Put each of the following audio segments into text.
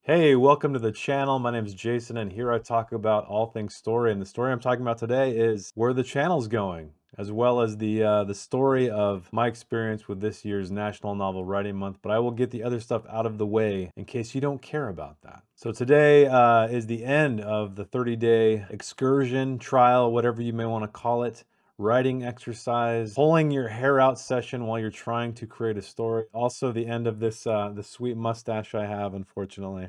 Hey, welcome to the channel. My name is Jason, and here I talk about all things story. And the story I'm talking about today is where the channel's going, as well as the story of my experience with this year's National Novel Writing Month. But I will get the other stuff out of the way in case you don't care about that. So today is the end of the 30-day excursion, trial, whatever you may want to call it. Writing exercise, pulling your hair out session while you're trying to create a story. Also, the end of this the sweet mustache I have, unfortunately.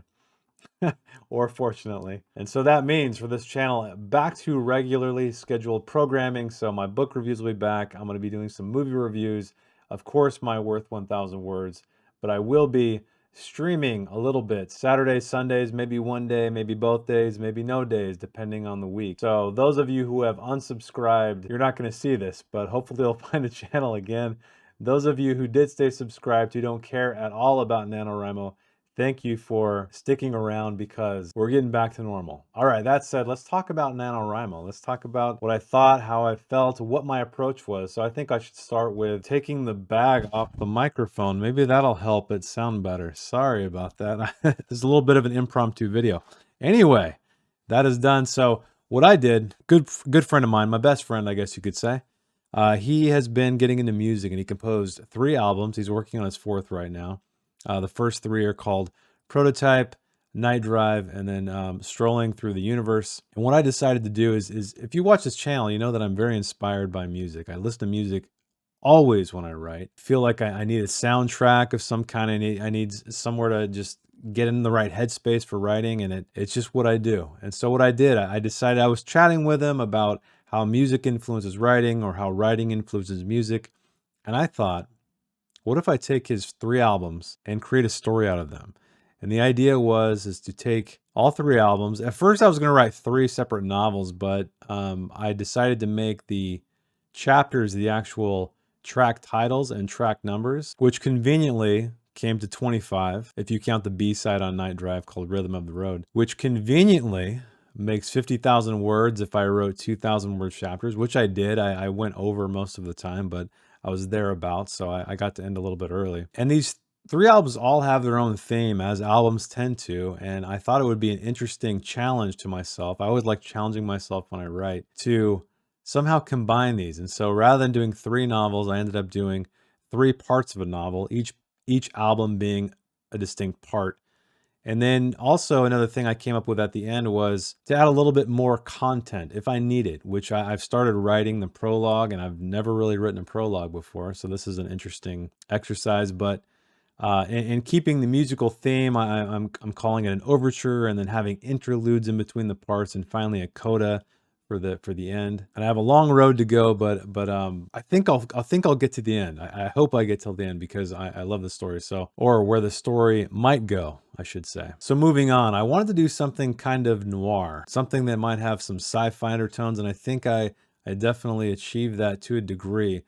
Or fortunately. And so that means for this channel, back to regularly scheduled programming. So my book reviews will be back. I'm going to be doing some movie reviews. Of course, my Worth 1000 Words, but I will be streaming a little bit Saturdays, Sundays, maybe one day, maybe both days, maybe no days, depending on the week. So those of you who have unsubscribed, you're not going to see this, but hopefully you'll find the channel again. Those of you who did stay subscribed, who don't care at all about NaNoWriMo, thank you for sticking around because we're getting back to normal. All right, that said, let's talk about NaNoWriMo. Let's talk about what I thought, how I felt, what my approach was. So I think I should start with taking the bag off the microphone. Maybe that'll help it sound better. Sorry about that. This is a little bit of an impromptu video. Anyway, that is done. So what I did, good friend of mine, my best friend, I guess you could say, he has been getting into music and he composed 3 albums. He's working on his 4th right now. The first 3 are called Prototype, Night Drive, and then Strolling Through the Universe. And what I decided to do is if you watch this channel, you know that I'm very inspired by music. I listen to music always when I write. I feel like I need a soundtrack of some kind. I need somewhere to just get in the right headspace for writing, and it's just what I do. And so what I did, I decided, I was chatting with him about how music influences writing or how writing influences music. And I thought, what if I take his 3 albums and create a story out of them? And the idea is to take all 3 albums. At first I was going to write 3 separate novels, but I decided to make the chapters the actual track titles and track numbers, which conveniently came to 25 if you count the B-side on Night Drive called Rhythm of the Road, which conveniently makes 50,000 words if I wrote 2,000 word chapters, which I did. I went over most of the time, but I was thereabouts, so I got to end a little bit early. And these 3 albums all have their own theme, as albums tend to, and I thought it would be an interesting challenge to myself. I always like challenging myself when I write to somehow combine these. And so rather than doing 3 novels, I ended up doing 3 parts of a novel, each album being a distinct part. And then also another thing I came up with at the end was to add a little bit more content if I need it, which I've started writing the prologue, and I've never really written a prologue before. So this is an interesting exercise, but in keeping the musical theme, I'm calling it an overture, and then having interludes in between the parts, and finally a coda for the end. And I have a long road to go, but I think I'll get to the end. I hope I get till the end because I love the story. So, or where the story might go, I should say. So moving on, I wanted to do something kind of noir, something that might have some sci-fi undertones, and I think I definitely achieved that to a degree.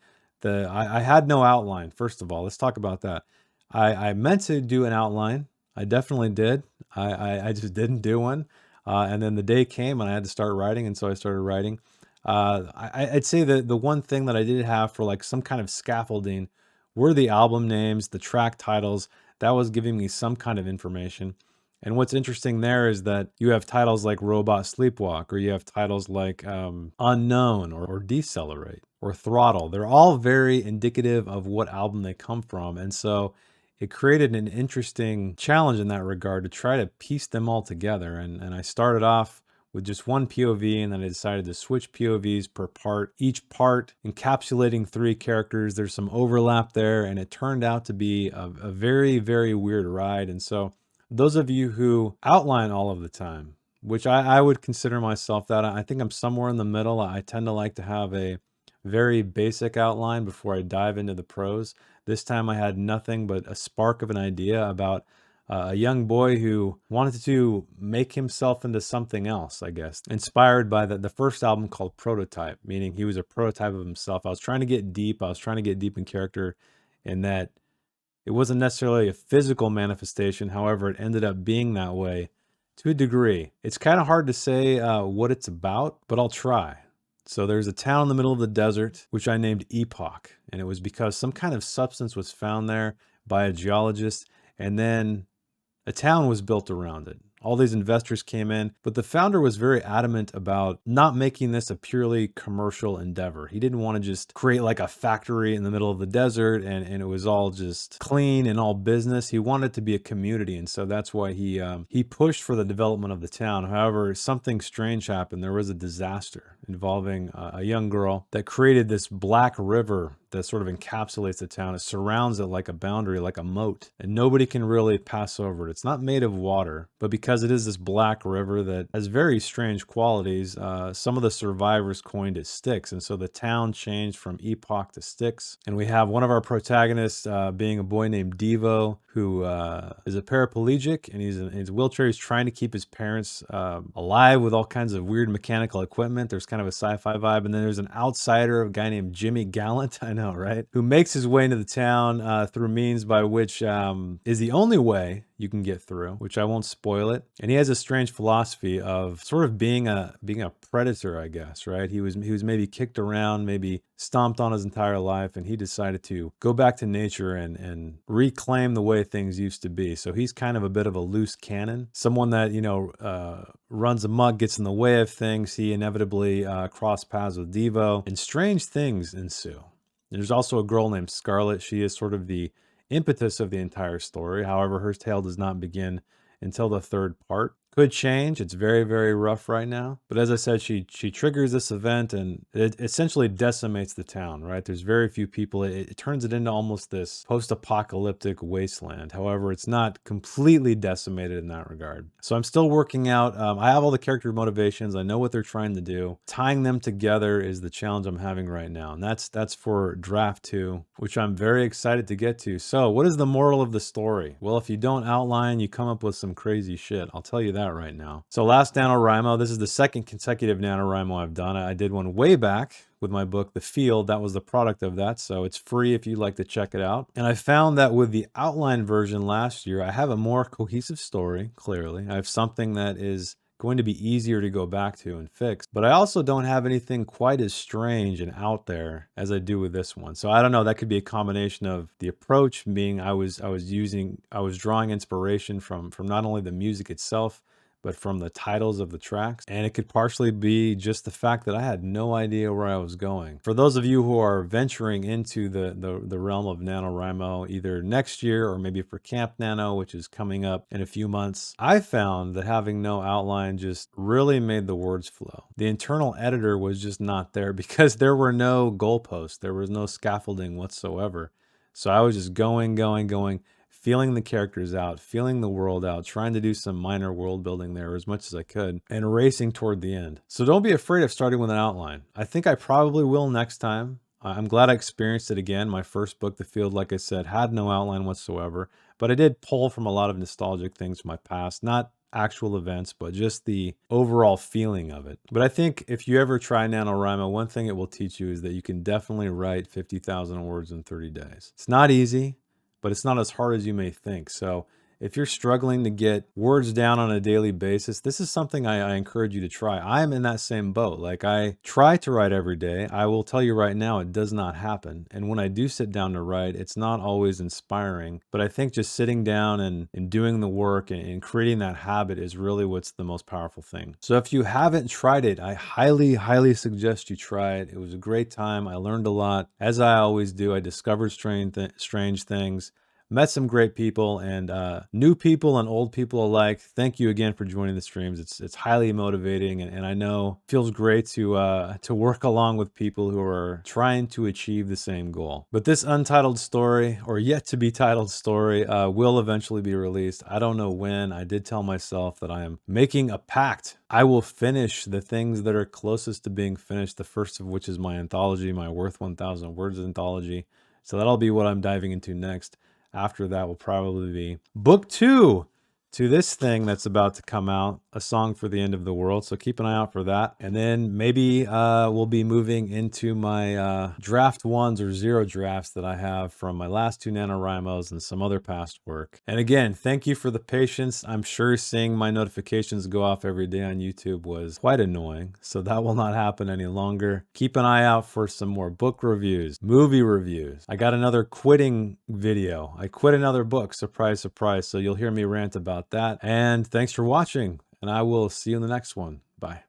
I had no outline. First of all, let's talk about that. I meant to do an outline. I definitely did. I just didn't do one. And then the day came and I had to start writing, and so I started writing. I'd say that the one thing that I did have for like some kind of scaffolding were the album names, the track titles. That was giving me some kind of information. And what's interesting there is that you have titles like Robot Sleepwalk, or you have titles like Unknown, or Decelerate, or Throttle. They're all very indicative of what album they come from. And so it created an interesting challenge in that regard to try to piece them all together. And I started off with just one POV, and then I decided to switch POVs per part, each part encapsulating 3 characters. There's some overlap there, and it turned out to be a very, very weird ride. And so those of you who outline all of the time, which I would consider myself that, I think I'm somewhere in the middle. I tend to like to have a very basic outline before I dive into the prose. This time I had nothing but a spark of an idea about a young boy who wanted to make himself into something else, I guess. Inspired by the first album called Prototype, meaning he was a prototype of himself. I was trying to get deep. I was trying to get deep in character, in that it wasn't necessarily a physical manifestation. However, it ended up being that way to a degree. It's kind of hard to say what it's about, but I'll try. So there's a town in the middle of the desert, which I named Epoch. And it was because some kind of substance was found there by a geologist. And then a town was built around it. All these investors came in, but the founder was very adamant about not making this a purely commercial endeavor. He didn't want to just create like a factory in the middle of the desert and it was all just clean and all business. He wanted it to be a community, and so that's why he pushed for the development of the town. However, something strange happened. There was a disaster involving a young girl that created this black river that sort of encapsulates the town. It surrounds it like a boundary, like a moat, and nobody can really pass over it. It's not made of water, but because it is this black river that has very strange qualities, some of the survivors coined it Styx, and so the town changed from Epoch to Styx. And we have one of our protagonists being a boy named Devo, who is a paraplegic, and he's in his wheelchair. He's trying to keep his parents alive with all kinds of weird mechanical equipment. There's kind of a sci-fi vibe. And then there's an outsider, a guy named Jimmy Gallant, I know, right? Who makes his way into the town through means by which is the only way you can get through, which I won't spoil it. And he has a strange philosophy of sort of being a predator, I guess, right? He was maybe kicked around, maybe stomped on his entire life, and he decided to go back to nature and reclaim the way things used to be. So he's kind of a bit of a loose cannon, someone that, you know, runs amok, gets in the way of things. He inevitably cross paths with Devo, and strange things ensue. There's also a girl named Scarlet. She is sort of the impetus of the entire story. However, her tale does not begin until the third part. Could change. It's very, very rough right now. But as I said, she triggers this event and it essentially decimates the town, right? There's very few people. It turns it into almost this post-apocalyptic wasteland. However, it's not completely decimated in that regard. So I'm still working out. I have all the character motivations. I know what they're trying to do. Tying them together is the challenge I'm having right now. And that's for draft 2, which I'm very excited to get to. So what is the moral of the story? Well, if you don't outline, you come up with some crazy shit. I'll tell you that right now. So last NaNoWriMo, this is the second consecutive NaNoWriMo I've done. I did one way back with my book, The Field. That was the product of that. So it's free if you'd like to check it out. And I found that with the outline version last year, I have a more cohesive story, clearly. I have something that is going to be easier to go back to and fix, but I also don't have anything quite as strange and out there as I do with this one. So I don't know, that could be a combination of the approach being I was drawing inspiration from not only the music itself, but from the titles of the tracks. And it could partially be just the fact that I had no idea where I was going. For those of you who are venturing into the realm of NaNoWriMo, either next year or maybe for Camp Nano, which is coming up in a few months, I found that having no outline just really made the words flow. The internal editor was just not there because there were no goalposts. There was no scaffolding whatsoever. So I was just going, feeling the characters out, feeling the world out, trying to do some minor world building there as much as I could, and racing toward the end. So don't be afraid of starting with an outline. I think I probably will next time. I'm glad I experienced it again. My first book, The Field, like I said, had no outline whatsoever, but I did pull from a lot of nostalgic things from my past, not actual events, but just the overall feeling of it. But I think if you ever try NaNoWriMo, one thing it will teach you is that you can definitely write 50,000 words in 30 days. It's not easy, but it's not as hard as you may think. So if you're struggling to get words down on a daily basis, this is something I encourage you to try. I'm in that same boat. Like, I try to write every day. I will tell you right now, it does not happen. And when I do sit down to write, it's not always inspiring. But I think just sitting down and doing the work and creating that habit is really what's the most powerful thing. So if you haven't tried it, I highly, highly suggest you try it. It was a great time. I learned a lot. As I always do, I discovered strange things. Met some great people, and new people and old people alike. Thank you again for joining the streams. It's highly motivating, and I know it feels great to work along with people who are trying to achieve the same goal. But this untitled story, or yet to be titled story, will eventually be released. I don't know when. I did tell myself that I am making a pact. I will finish the things that are closest to being finished, the first of which is my anthology, my Worth 1,000 Words anthology. So that'll be what I'm diving into next. After that will probably be book 2 to this thing that's about to come out. a song for the end of the world. So keep an eye out for that. And then maybe we'll be moving into my draft ones or zero drafts that I have from my last 2 NaNoWriMos and some other past work. And again, thank you for the patience. I'm sure seeing my notifications go off every day on YouTube was quite annoying. So that will not happen any longer. Keep an eye out for some more book reviews, movie reviews. I got another quitting video. I quit another book, surprise, surprise. So you'll hear me rant about that. And thanks for watching, and I will see you in the next one. Bye.